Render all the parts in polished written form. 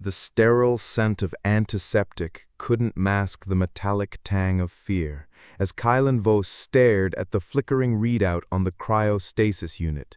The sterile scent of antiseptic couldn't mask the metallic tang of fear as Kylan Vos stared at the flickering readout on the cryostasis unit.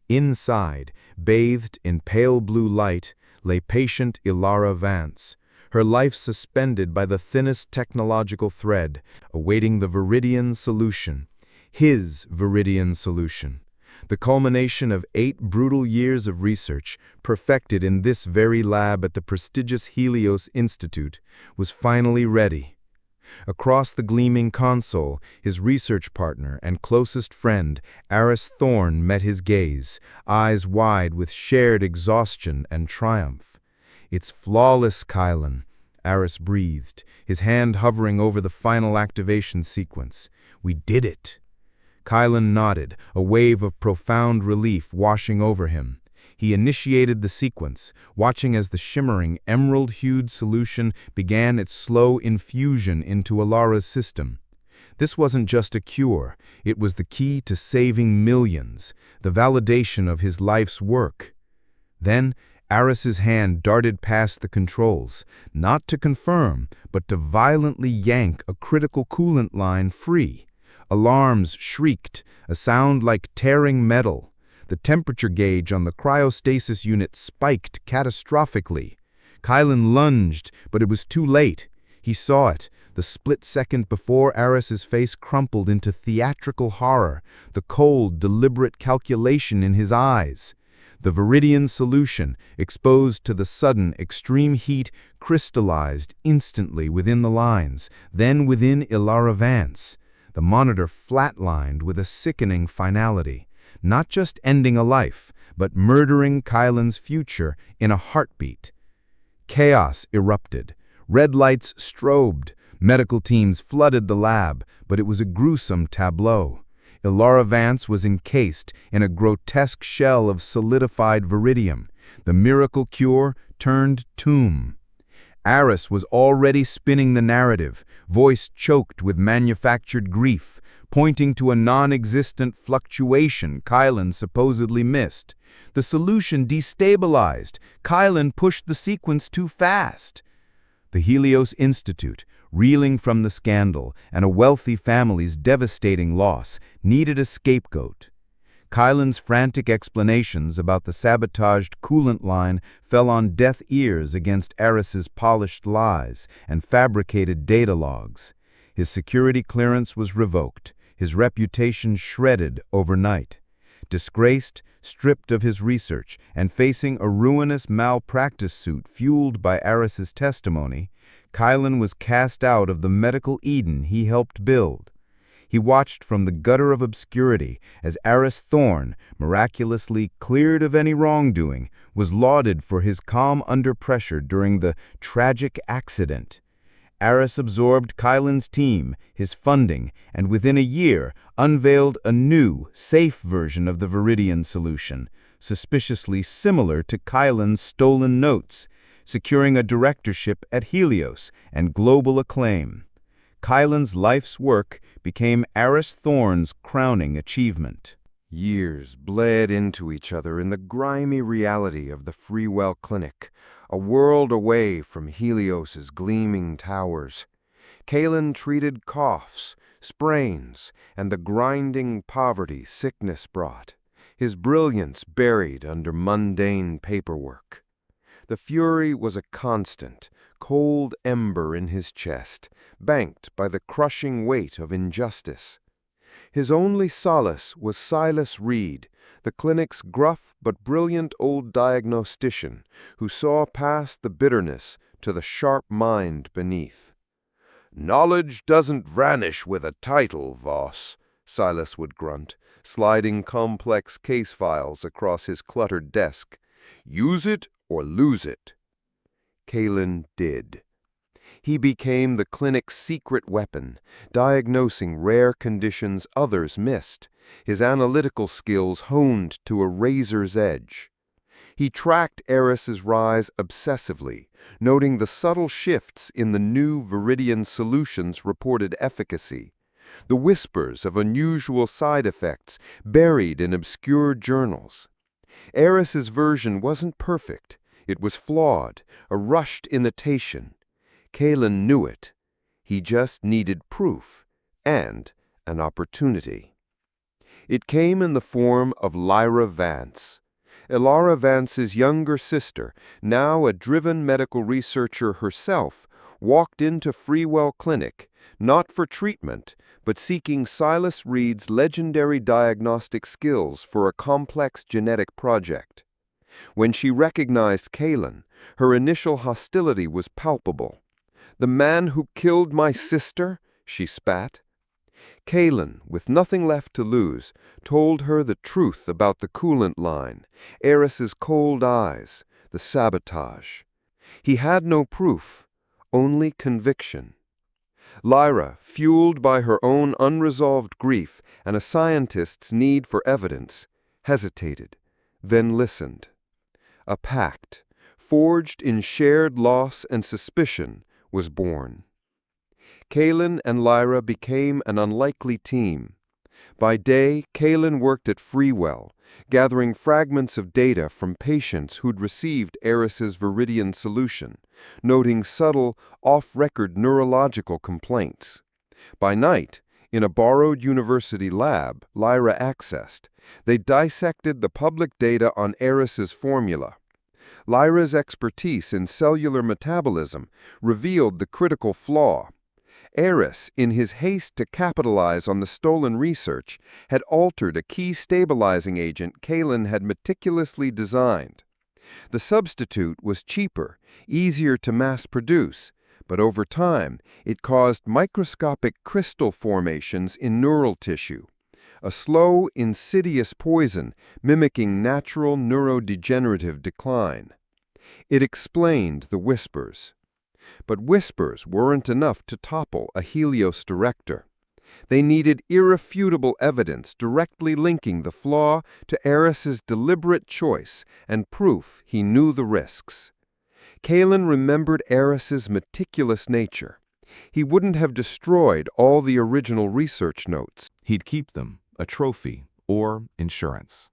Inside, bathed in pale blue light, lay patient Ilara Vance, her life suspended by the thinnest technological thread, awaiting the Viridian solution, his Viridian solution. The culmination of 8 brutal years of research, perfected in this very lab at the prestigious Helios Institute, was finally ready. Across the gleaming console, his research partner and closest friend, Aris Thorne, met his gaze, eyes wide with shared exhaustion and triumph. "It's flawless, Kylan," Aris breathed, his hand hovering over the final activation sequence. "We did it." Kylan nodded, a wave of profound relief washing over him. He initiated the sequence, watching as the shimmering, emerald-hued solution began its slow infusion into Ilara's system. This wasn't just a cure, it was the key to saving millions, the validation of his life's work. Then, Aris's hand darted past the controls, not to confirm, but to violently yank a critical coolant line free. Alarms shrieked, a sound like tearing metal. The temperature gauge on the cryostasis unit spiked catastrophically. Kylan lunged, but it was too late. He saw it, the split second before Aris's face crumpled into theatrical horror, the cold, deliberate calculation in his eyes. The Viridian solution, exposed to the sudden, extreme heat, crystallized instantly within the lines, then within Ilara Vance. The monitor flatlined with a sickening finality, not just ending a life, but murdering Kylan's future in a heartbeat. Chaos erupted. Red lights strobed. Medical teams flooded the lab, but it was a gruesome tableau. Ilara Vance was encased in a grotesque shell of solidified viridium. The miracle cure turned tomb. Aris was already spinning the narrative, voice choked with manufactured grief, pointing to a non-existent fluctuation Kylan supposedly missed. The solution destabilized. Kylan pushed the sequence too fast. The Helios Institute, reeling from the scandal and a wealthy family's devastating loss, needed a scapegoat. Kylan's frantic explanations about the sabotaged coolant line fell on deaf ears against Aris's polished lies and fabricated data logs. His security clearance was revoked, his reputation shredded overnight. Disgraced, stripped of his research, and facing a ruinous malpractice suit fueled by Aris's testimony, Kylan was cast out of the medical Eden he helped build. He watched from the gutter of obscurity as Aris Thorne, miraculously cleared of any wrongdoing, was lauded for his calm under pressure during the tragic accident. Aris absorbed Kylan's team, his funding, and within a year unveiled a new, safe version of the Viridian solution, suspiciously similar to Kylan's stolen notes, securing a directorship at Helios and global acclaim. Kylan's life's work became Aris Thorne's crowning achievement. Years bled into each other in the grimy reality of the Freewell Clinic, a world away from Helios's gleaming towers. Kylan treated coughs, sprains, and the grinding poverty sickness brought, his brilliance buried under mundane paperwork. The fury was a constant, cold ember in his chest, banked by the crushing weight of injustice. His only solace was Silas Reed, the clinic's gruff but brilliant old diagnostician, who saw past the bitterness to the sharp mind beneath. "Knowledge doesn't vanish with a title, Voss," Silas would grunt, sliding complex case files across his cluttered desk. "Use it or lose it." Kylan did. He became the clinic's secret weapon, diagnosing rare conditions others missed, his analytical skills honed to a razor's edge. He tracked Aris's rise obsessively, noting the subtle shifts in the new Viridian solution's reported efficacy, the whispers of unusual side effects buried in obscure journals. Aris's version wasn't perfect. It was flawed, a rushed imitation. Kalen knew it. He just needed proof and an opportunity. It came in the form of Lyra Vance. Elara Vance's younger sister, now a driven medical researcher herself, walked into Freewell Clinic, not for treatment, but seeking Silas Reed's legendary diagnostic skills for a complex genetic project. When she recognized Kalen, her initial hostility was palpable. "The man who killed my sister?" she spat. Kalen, with nothing left to lose, told her the truth about the coolant line, Eris's cold eyes, the sabotage. He had no proof, only conviction. Lyra, fueled by her own unresolved grief and a scientist's need for evidence, hesitated, then listened. A pact, forged in shared loss and suspicion, was born. Kalen and Lyra became an unlikely team. By day, Kalen worked at Freewell, gathering fragments of data from patients who'd received Eris's Viridian solution, noting subtle, off-record neurological complaints. By night, in a borrowed university lab Lyra accessed, they dissected the public data on Eris's formula. Lyra's expertise in cellular metabolism revealed the critical flaw. Eris, in his haste to capitalize on the stolen research, had altered a key stabilizing agent Kalen had meticulously designed. The substitute was cheaper, easier to mass-produce, but over time it caused microscopic crystal formations in neural tissue, a slow, insidious poison mimicking natural neurodegenerative decline. It explained the whispers. But whispers weren't enough to topple a Helios director. They needed irrefutable evidence directly linking the flaw to Eris's deliberate choice and proof he knew the risks. Kalen remembered Eris's meticulous nature. He wouldn't have destroyed all the original research notes. He'd keep them, a trophy or insurance.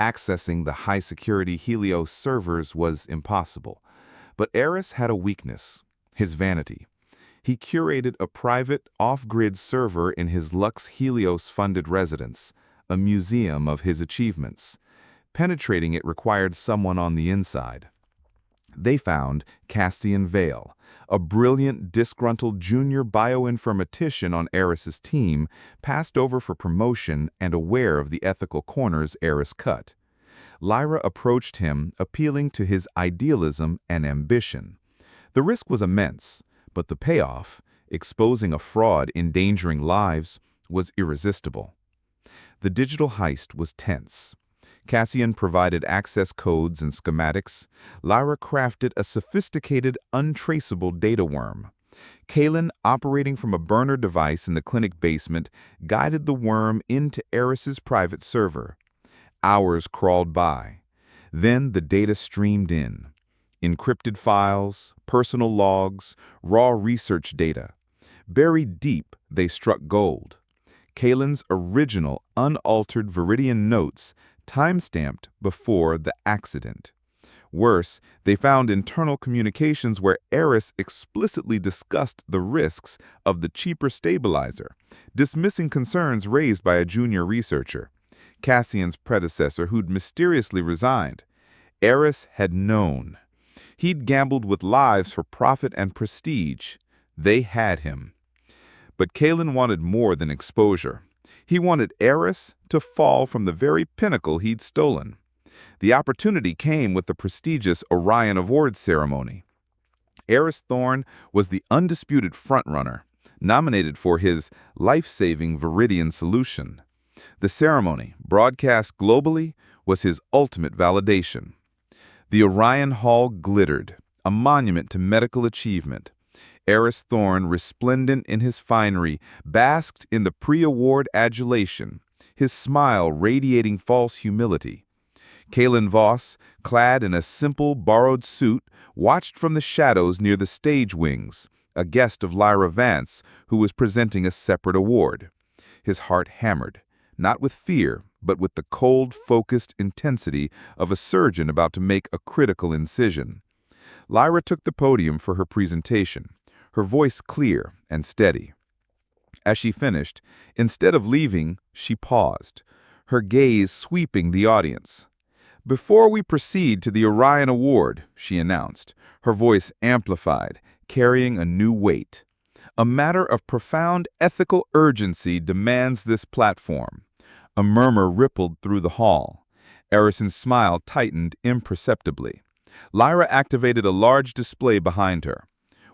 Accessing the high-security Helios servers was impossible. But Eris had a weakness, his vanity. He curated a private, off-grid server in his Lux Helios-funded residence, a museum of his achievements. Penetrating it required someone on the inside. They found Castian Vale, a brilliant, disgruntled junior bioinformatician on Eris's team, passed over for promotion and aware of the ethical corners Eris cut. Lyra approached him, appealing to his idealism and ambition. The risk was immense, but the payoff, exposing a fraud endangering lives, was irresistible. The digital heist was tense. Cassian provided access codes and schematics. Lyra crafted a sophisticated, untraceable data worm. Kalen, operating from a burner device in the clinic basement, guided the worm into Eris's private server. Hours crawled by. Then the data streamed in. Encrypted files, personal logs, raw research data. Buried deep, they struck gold. Kalen's original, unaltered Viridian notes, time-stamped before the accident. Worse, they found internal communications where Eris explicitly discussed the risks of the cheaper stabilizer, dismissing concerns raised by a junior researcher. Cassian's predecessor, who'd mysteriously resigned. Eris had known. He'd gambled with lives for profit and prestige. They had him. But Kalen wanted more than exposure. He wanted Eris to fall from the very pinnacle he'd stolen. The opportunity came with the prestigious Orion Awards ceremony. Eris Thorne was the undisputed frontrunner, nominated for his life-saving Viridian solution. The ceremony, broadcast globally, was his ultimate validation. The Orion Hall glittered, a monument to medical achievement. Eris Thorne, resplendent in his finery, basked in the pre-award adulation, his smile radiating false humility. Kalen Voss, clad in a simple, borrowed suit, watched from the shadows near the stage wings, a guest of Lyra Vance, who was presenting a separate award. His heart hammered, not with fear, but with the cold, focused intensity of a surgeon about to make a critical incision. Lyra took the podium for her presentation, her voice clear and steady. As she finished, instead of leaving, she paused, her gaze sweeping the audience. "Before we proceed to the Orion Award," she announced, her voice amplified, carrying a new weight. "A matter of profound ethical urgency demands this platform." A murmur rippled through the hall. Arison's smile tightened imperceptibly. Lyra activated a large display behind her.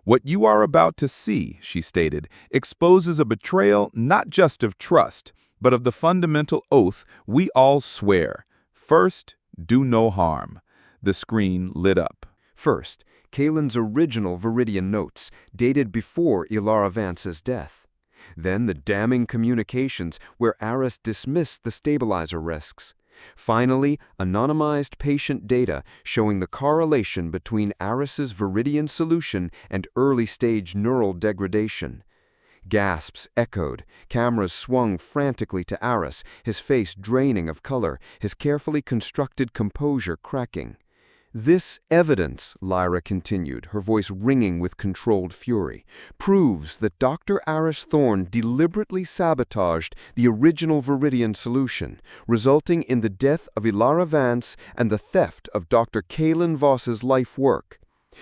"What you are about to see," she stated, "exposes a betrayal not just of trust, but of the fundamental oath we all swear. First, do no harm." The screen lit up. First, Kalen's original Viridian notes, dated before Ilara Vance's death. Then the damning communications where Aris dismissed the stabilizer risks. Finally, anonymized patient data showing the correlation between Aris's Viridian solution and early-stage neural degradation. Gasps echoed, cameras swung frantically to Aris, his face draining of color, his carefully constructed composure cracking. "This evidence," Lyra continued, her voice ringing with controlled fury, "proves that Dr. Aris Thorne deliberately sabotaged the original Viridian solution, resulting in the death of Ilara Vance and the theft of Dr. Kalen Voss's life work.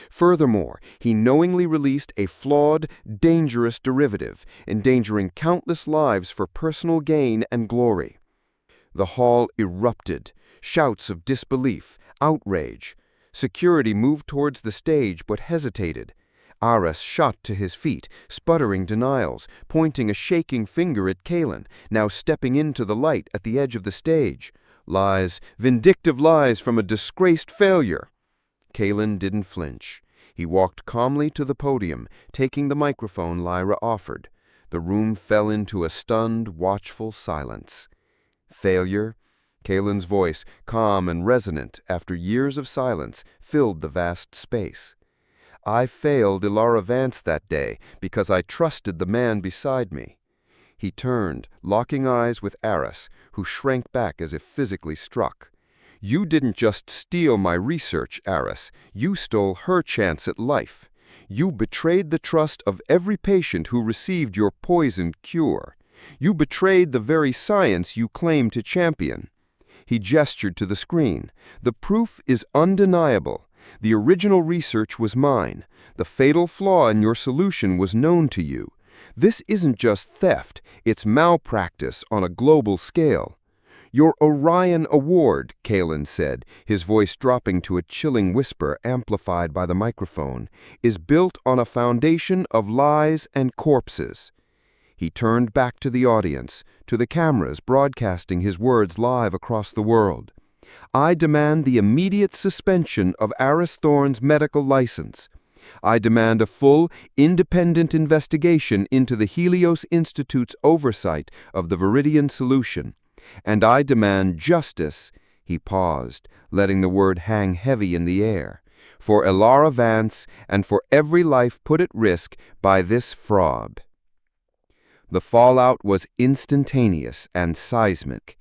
Furthermore, he knowingly released a flawed, dangerous derivative, endangering countless lives for personal gain and glory." The hall erupted, shouts of disbelief, outrage. Security moved towards the stage but hesitated. Aris shot to his feet, sputtering denials, pointing a shaking finger at Kalen, now stepping into the light at the edge of the stage. Lies, vindictive lies from a disgraced failure. Kalen didn't flinch. He walked calmly to the podium, taking the microphone Lyra offered. The room fell into a stunned, watchful silence. "Failure?" Kalen's voice, calm and resonant after years of silence, filled the vast space. "I failed Ilara Vance that day because I trusted the man beside me." He turned, locking eyes with Aris, who shrank back as if physically struck. "You didn't just steal my research, Aris. You stole her chance at life. You betrayed the trust of every patient who received your poisoned cure. You betrayed the very science you claim to champion." He gestured to the screen. "The proof is undeniable. The original research was mine. The fatal flaw in your solution was known to you. This isn't just theft, it's malpractice on a global scale." "Your Orion Award," Kalen said, his voice dropping to a chilling whisper amplified by the microphone, "is built on a foundation of lies and corpses." He turned back to the audience, to the cameras broadcasting his words live across the world. "I demand the immediate suspension of Aris Thorne's medical license. I demand a full, independent investigation into the Helios Institute's oversight of the Viridian solution. And I demand justice," he paused, letting the word hang heavy in the air, "for Ilara Vance and for every life put at risk by this fraud." The fallout was instantaneous and seismic.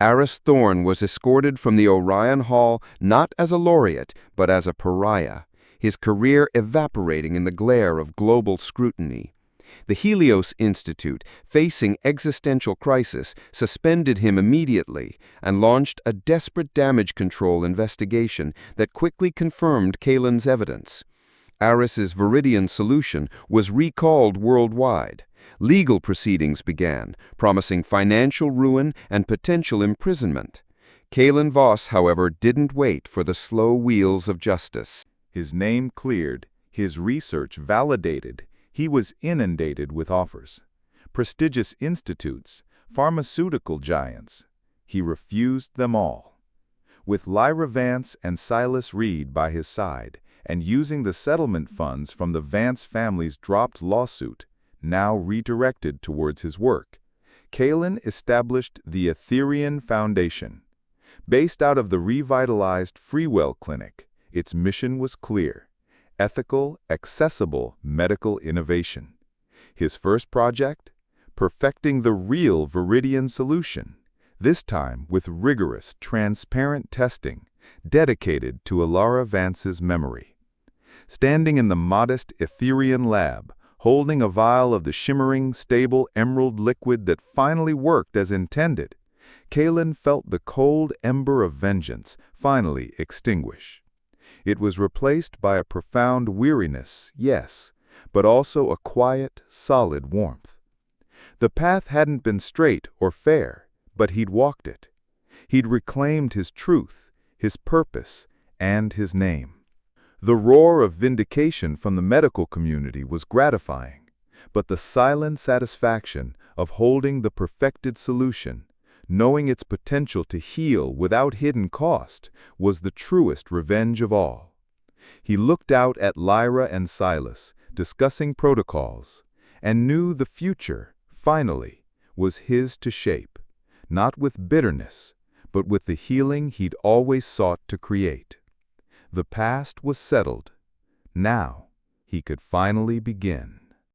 Aris Thorne was escorted from the Orion Hall not as a laureate, but as a pariah, his career evaporating in the glare of global scrutiny. The Helios Institute, facing existential crisis, suspended him immediately and launched a desperate damage control investigation that quickly confirmed Kalen's evidence. Aris's Viridian solution was recalled worldwide. Legal proceedings began, promising financial ruin and potential imprisonment. Kalen Voss, however, didn't wait for the slow wheels of justice. His name cleared, his research validated. He was inundated with offers. Prestigious institutes, pharmaceutical giants. He refused them all. With Lyra Vance and Silas Reed by his side, and using the settlement funds from the Vance family's dropped lawsuit, now redirected towards his work, Kalen established the Aetherian Foundation. Based out of the revitalized Freewell Clinic, its mission was clear: ethical, accessible medical innovation. His first project? Perfecting the real Viridian solution, this time with rigorous, transparent testing dedicated to Alara Vance's memory. Standing in the modest Etherian lab, holding a vial of the shimmering, stable emerald liquid that finally worked as intended, Kalen felt the cold ember of vengeance finally extinguish. It was replaced by a profound weariness, yes, but also a quiet, solid warmth. The path hadn't been straight or fair, but he'd walked it. He'd reclaimed his truth, his purpose, and his name. The roar of vindication from the medical community was gratifying, but the silent satisfaction of holding the perfected solution, knowing its potential to heal without hidden cost, was the truest revenge of all. He looked out at Lyra and Silas, discussing protocols, and knew the future, finally, was his to shape, not with bitterness, but with the healing he'd always sought to create. The past was settled. Now he could finally begin.